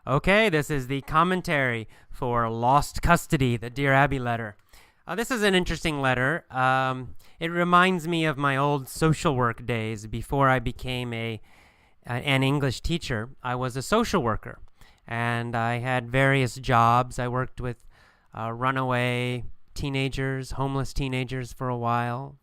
Okay, this is the commentary for Lost Custody, the Dear Abby letter. This is an interesting letter. It reminds me of my old social work days before I became an English teacher. I was a social worker, and I had various jobs. I worked with runaway teenagers, homeless teenagers for a while.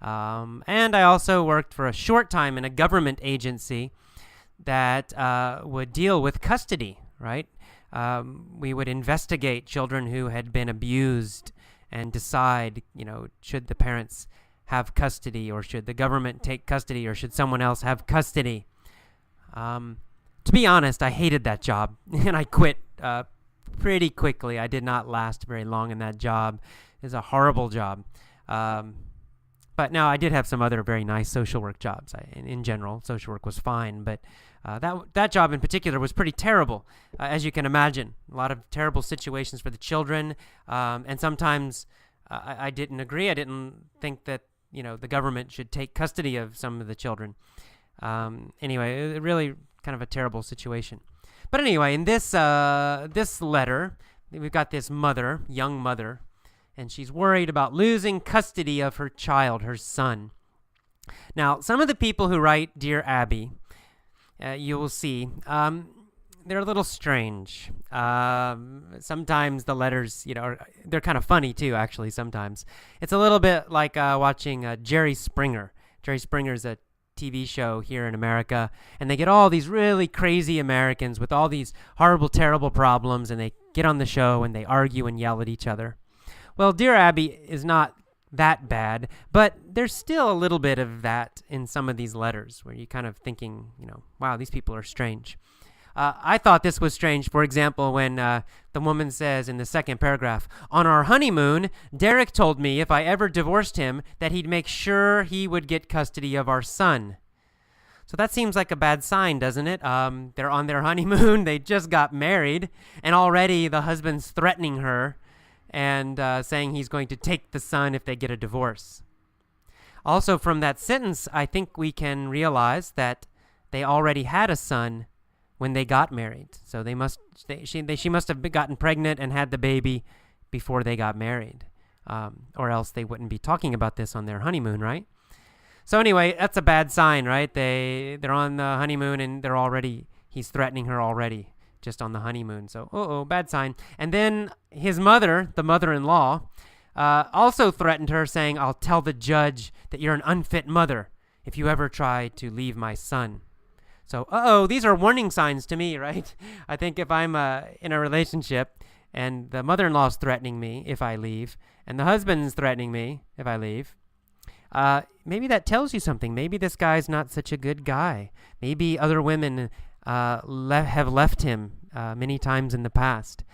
And I also worked for a short time in a government agency that would deal with custody, right? We would investigate children who had been abused and decide, should the parents have custody, or should the government take custody, or should someone else have custody. To be honest, I hated that job, and I quit pretty quickly. I did not last very long in that job. It was a horrible job. But no, I did have some other very nice social work jobs. In general, social work was fine, but that job in particular was pretty terrible, as you can imagine. A lot of terrible situations for the children, and sometimes I didn't agree. I didn't think that the government should take custody of some of the children. Anyway, it really kind of a terrible situation. But anyway, in this letter, we've got this young mother, and she's worried about losing custody of her child, her son. Now, some of the people who write Dear Abby, you will see, they're a little strange. Sometimes the letters, they're kind of funny too, actually, sometimes. It's a little bit like watching Jerry Springer. Jerry Springer's a TV show here in America, and they get all these really crazy Americans with all these horrible, terrible problems, and they get on the show and they argue and yell at each other. Well, Dear Abby is not that bad, but there's still a little bit of that in some of these letters where you're kind of thinking, wow, these people are strange. I thought this was strange, for example, when the woman says in the second paragraph, "On our honeymoon, Derek told me if I ever divorced him that he'd make sure he would get custody of our son." So that seems like a bad sign, doesn't it? They're on their honeymoon, they just got married, and already the husband's threatening her and saying he's going to take the son if they get a divorce. Also, from that sentence, I think we can realize that they already had a son when they got married. So she must have gotten pregnant and had the baby before they got married, or else they wouldn't be talking about this on their honeymoon, right? So anyway, that's a bad sign, right? They're on the honeymoon and he's threatening her already just on the honeymoon. So, bad sign. And then his mother, the mother-in-law, also threatened her, saying, "I'll tell the judge that you're an unfit mother if you ever try to leave my son." So, these are warning signs to me, right? I think if I'm in a relationship and the mother-in-law's threatening me if I leave, and the husband's threatening me if I leave, maybe that tells you something. Maybe this guy's not such a good guy. Maybe other women have left him many times in the past.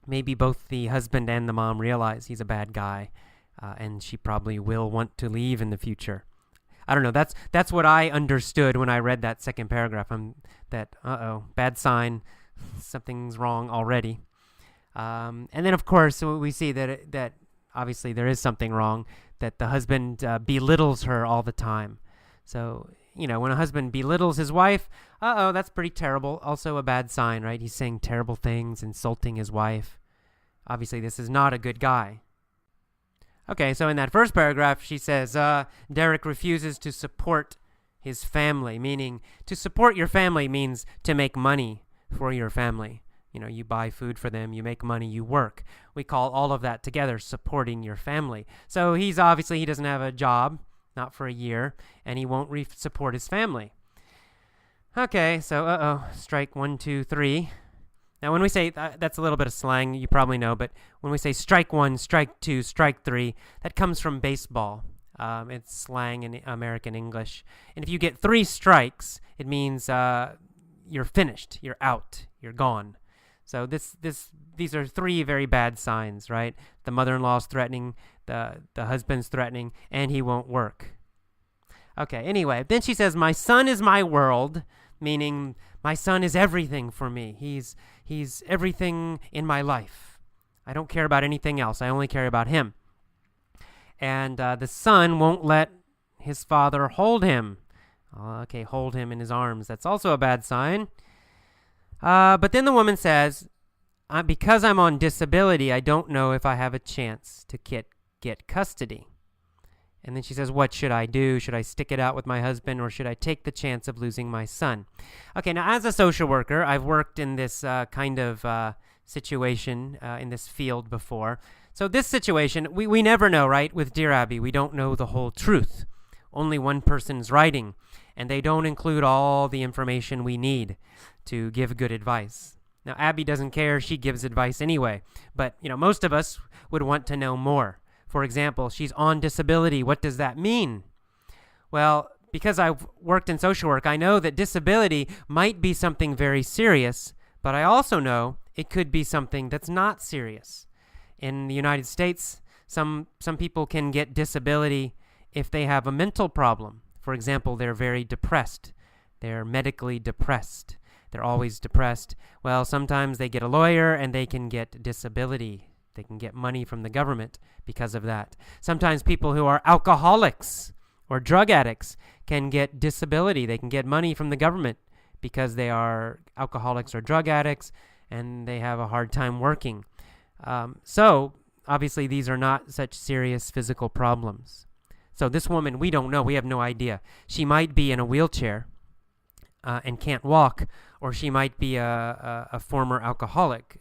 Maybe both the husband and the mom realize he's a bad guy, and she probably will want to leave in the future. I don't know. That's what I understood when I read that second paragraph. Bad sign. Something's wrong already. And then, of course, we see that obviously there is something wrong, that the husband belittles her all the time. So, when a husband belittles his wife, that's pretty terrible. Also a bad sign, right? He's saying terrible things, insulting his wife. Obviously, this is not a good guy. Okay, so in that first paragraph, she says, Derek refuses to support his family, meaning to support your family means to make money for your family. You buy food for them, you make money, you work. We call all of that together supporting your family. So he doesn't have a job, not for a year, and he won't support his family. Okay, so strike 1, 2, 3. Now, when we say, that's a little bit of slang, you probably know, but when we say strike 1, strike 2, strike 3, that comes from baseball. It's slang in American English. And if you get 3 strikes, it means you're finished, you're out, you're gone. So these are 3 very bad signs, right? The mother-in-law's threatening, the husband's threatening, and he won't work. Okay, anyway, then she says, "My son is my world," meaning my son is everything for me. He's everything in my life. I don't care about anything else. I only care about him. And the son won't let his father hold him. Okay, hold him in his arms. That's also a bad sign. But then the woman says, because I'm on disability, I don't know if I have a chance to get custody. And then she says, what should I do? Should I stick it out with my husband, or should I take the chance of losing my son? Okay, now as a social worker, I've worked in this kind of situation in this field before. So this situation, we never know, right? With Dear Abby, we don't know the whole truth. Only one person's writing, and they don't include all the information we need to give good advice. Now, Abby doesn't care. She gives advice anyway. But, most of us would want to know more. For example, she's on disability. What does that mean? Well, because I've worked in social work, I know that disability might be something very serious, but I also know it could be something that's not serious. In the United States, some people can get disability if they have a mental problem. For example, they're very depressed. They're medically depressed. They're always depressed. Well, sometimes they get a lawyer and they can get disability. They can get money from the government because of that. Sometimes people who are alcoholics or drug addicts can get disability. They can get money from the government because they are alcoholics or drug addicts and they have a hard time working. So, obviously, these are not such serious physical problems. So this woman, we don't know. We have no idea. She might be in a wheelchair and can't walk, or she might be a former alcoholic.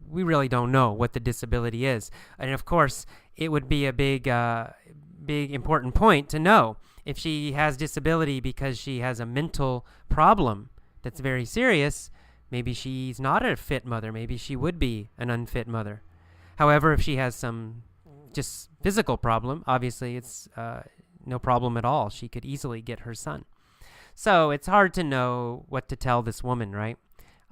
We really don't know what the disability is. And of course, it would be a big important point to know if she has disability because she has a mental problem that's very serious. Maybe she's not a fit mother. Maybe she would be an unfit mother. However, if she has some just physical problem, obviously it's no problem at all. She could easily get her son. So it's hard to know what to tell this woman, right?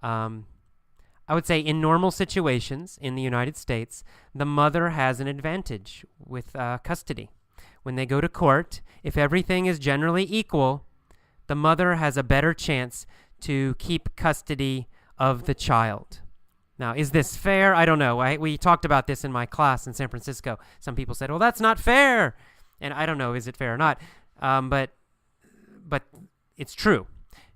I would say in normal situations in the United States, the mother has an advantage with custody. When they go to court, if everything is generally equal, the mother has a better chance to keep custody of the child. Now, is this fair? I don't know. We talked about this in my class in San Francisco. Some people said, well, that's not fair. And I don't know, is it fair or not? But it's true.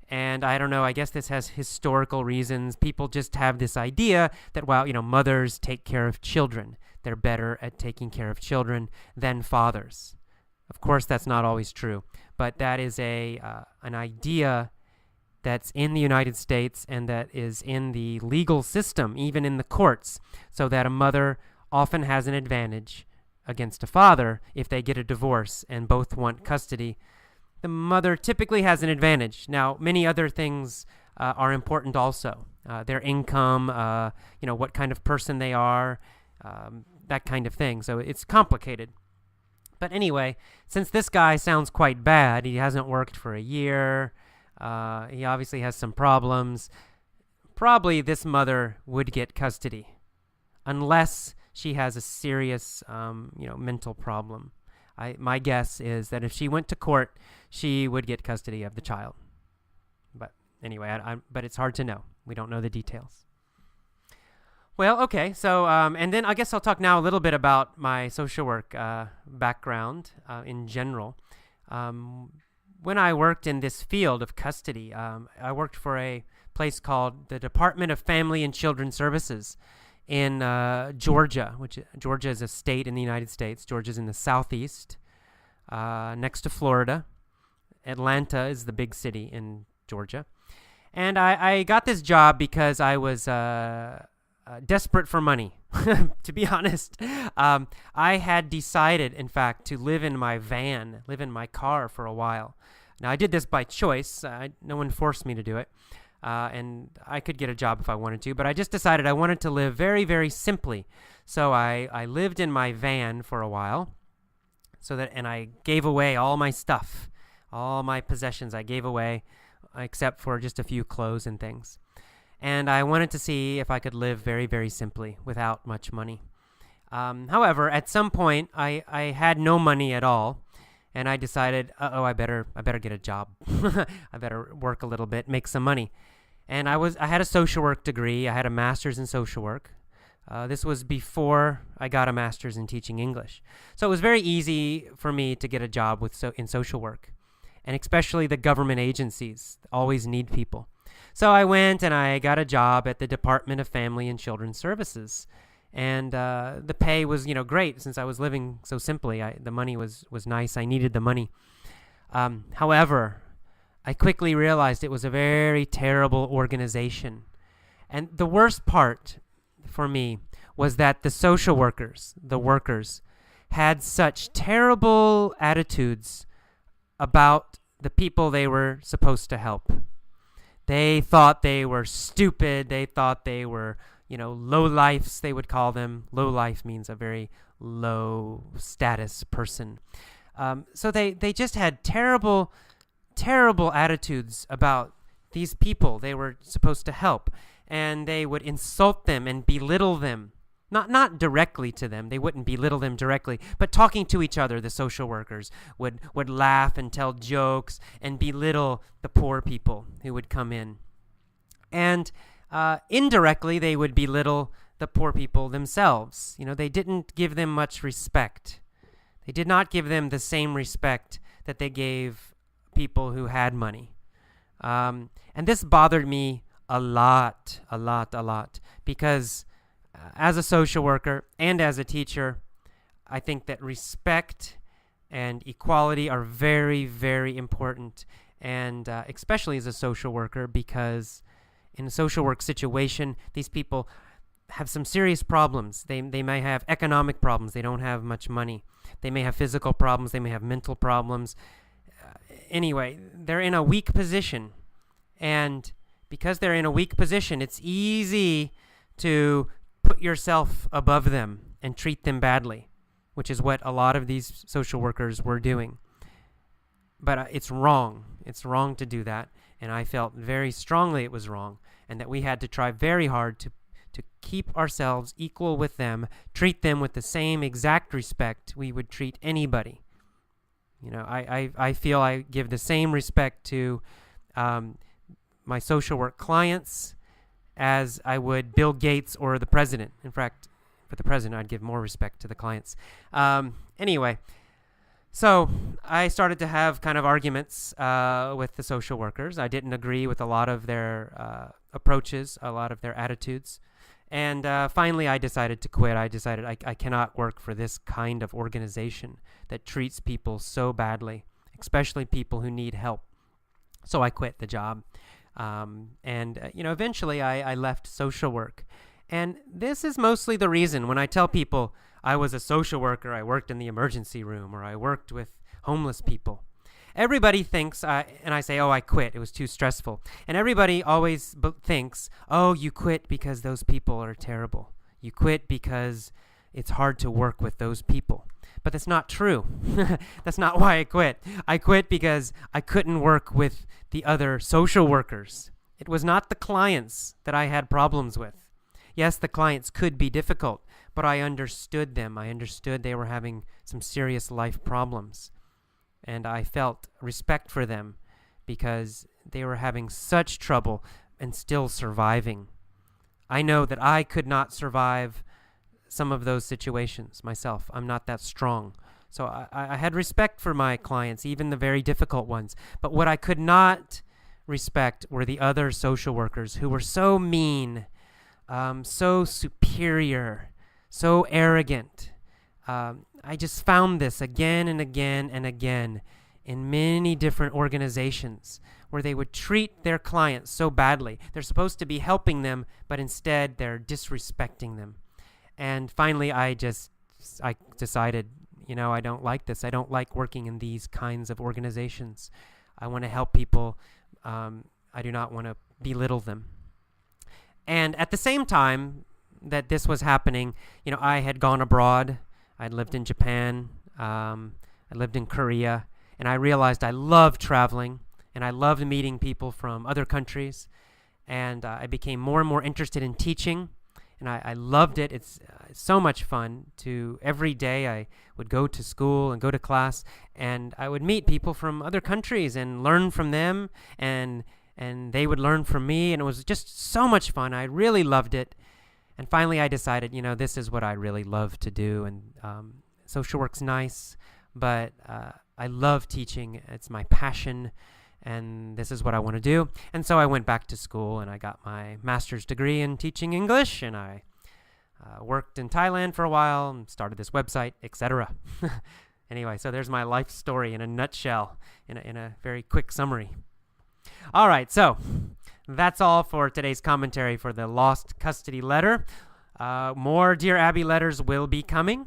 And I don't know, I guess this has historical reasons. People just have this idea that, well, mothers take care of children. They're better at taking care of children than fathers. Of course, that's not always true. But that is an idea that's in the United States and that is in the legal system, even in the courts, so that a mother often has an advantage against a father if they get a divorce and both want custody. The mother typically has an advantage. Now, many other things are important also. Their income, what kind of person they are, that kind of thing. So it's complicated. But anyway, since this guy sounds quite bad, he hasn't worked for a year, he obviously has some problems, probably this mother would get custody unless she has a serious, mental problem. My guess is that if she went to court, she would get custody of the child. But anyway, but it's hard to know. We don't know the details. Well, okay, so, and then I guess I'll talk now a little bit about my social work background in general. When I worked in this field of custody, I worked for a place called the Department of Family and Children Services in Georgia, which Georgia is a state in the United States. Georgia's in the southeast, next to Florida. Atlanta is the big city in Georgia. And I got this job because I was desperate for money, to be honest. I had decided, in fact, to live in my car for a while. Now, I did this by choice. No one forced me to do it. And I could get a job if I wanted to, but I just decided I wanted to live very, very simply. So I lived in my van for a while, and I gave away all my stuff, all my possessions I gave away, except for just a few clothes and things. And I wanted to see if I could live very, very simply without much money. However, at some point, I had no money at all. And I decided, I better get a job. I better work a little bit, make some money. And I had a social work degree. I had a master's in social work. This was before I got a master's in teaching English. So it was very easy for me to get a job in social work. And especially the government agencies always need people. So I went and I got a job at the Department of Family and Children's Services. And the pay was, great since I was living so simply. The money was nice. I needed the money. However, I quickly realized it was a very terrible organization. And the worst part for me was that the social workers, the workers, had such terrible attitudes about the people they were supposed to help. They thought they were stupid. They thought they were, low-lifes, they would call them. Low-life means a very low-status person. So they just had terrible, terrible attitudes about these people they were supposed to help. And they would insult them and belittle them. Not directly to them. They wouldn't belittle them directly. But talking to each other, the social workers would laugh and tell jokes and belittle the poor people who would come in. And indirectly, they would belittle the poor people themselves. They didn't give them much respect. They did not give them the same respect that they gave people who had money. And this bothered me a lot, because as a social worker and as a teacher, I think that respect and equality are very, very important, and especially as a social worker, because in a social work situation, these people have some serious problems. They may have economic problems. They don't have much money. They may have physical problems. They may have mental problems. Anyway, they're in a weak position, and because they're in a weak position, it's easy to put yourself above them and treat them badly, which is what a lot of these social workers were doing. But it's wrong. It's wrong to do that, and I felt very strongly it was wrong, and that we had to try very hard to keep ourselves equal with them, treat them with the same exact respect we would treat anybody. I feel I give the same respect to my social work clients as I would Bill Gates or the president. In fact, for the president, I'd give more respect to the clients. Anyway, so I started to have kind of arguments with the social workers. I didn't agree with a lot of their approaches, a lot of their attitudes. And finally, I decided to quit. I decided I cannot work for this kind of organization that treats people so badly, especially people who need help. So I quit the job. Eventually I left social work. And this is mostly the reason when I tell people I was a social worker, I worked in the emergency room, or I worked with homeless people. Everybody thinks, and I say, I quit. It was too stressful. And everybody always thinks, you quit because those people are terrible. You quit because it's hard to work with those people. But that's not true. That's not why I quit. I quit because I couldn't work with the other social workers. It was not the clients that I had problems with. Yes, the clients could be difficult, but I understood them. I understood they were having some serious life problems. And I felt respect for them because they were having such trouble and still surviving. I know that I could not survive some of those situations myself. I'm not that strong. So I had respect for my clients, even the very difficult ones. But what I could not respect were the other social workers who were so mean, so superior, so arrogant. I just found this again and again and again in many different organizations where they would treat their clients so badly. They're supposed to be helping them, but instead they're disrespecting them. And finally, I decided, I don't like this. I don't like working in these kinds of organizations. I want to help people. I do not want to belittle them. And at the same time that this was happening, I had gone abroad. I'd lived in Japan. I lived in Korea. And I realized I loved traveling. And I loved meeting people from other countries. And I became more and more interested in teaching. And I loved it. It's so much fun. Every day I would go to school and go to class, and I would meet people from other countries and learn from them, and they would learn from me, and it was just so much fun. I really loved it. And finally I decided, this is what I really love to do, and social work's nice, but I love teaching. It's my passion, and this is what I want to do. And so I went back to school and I got my master's degree in teaching English, and I worked in Thailand for a while and started this website, etc. Anyway, so there's my life story in a nutshell, in a very quick summary. All right, so that's all for today's commentary for the lost custody letter. More Dear Abby letters will be coming,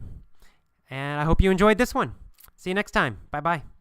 and I hope you enjoyed this one. See you next time. Bye-bye.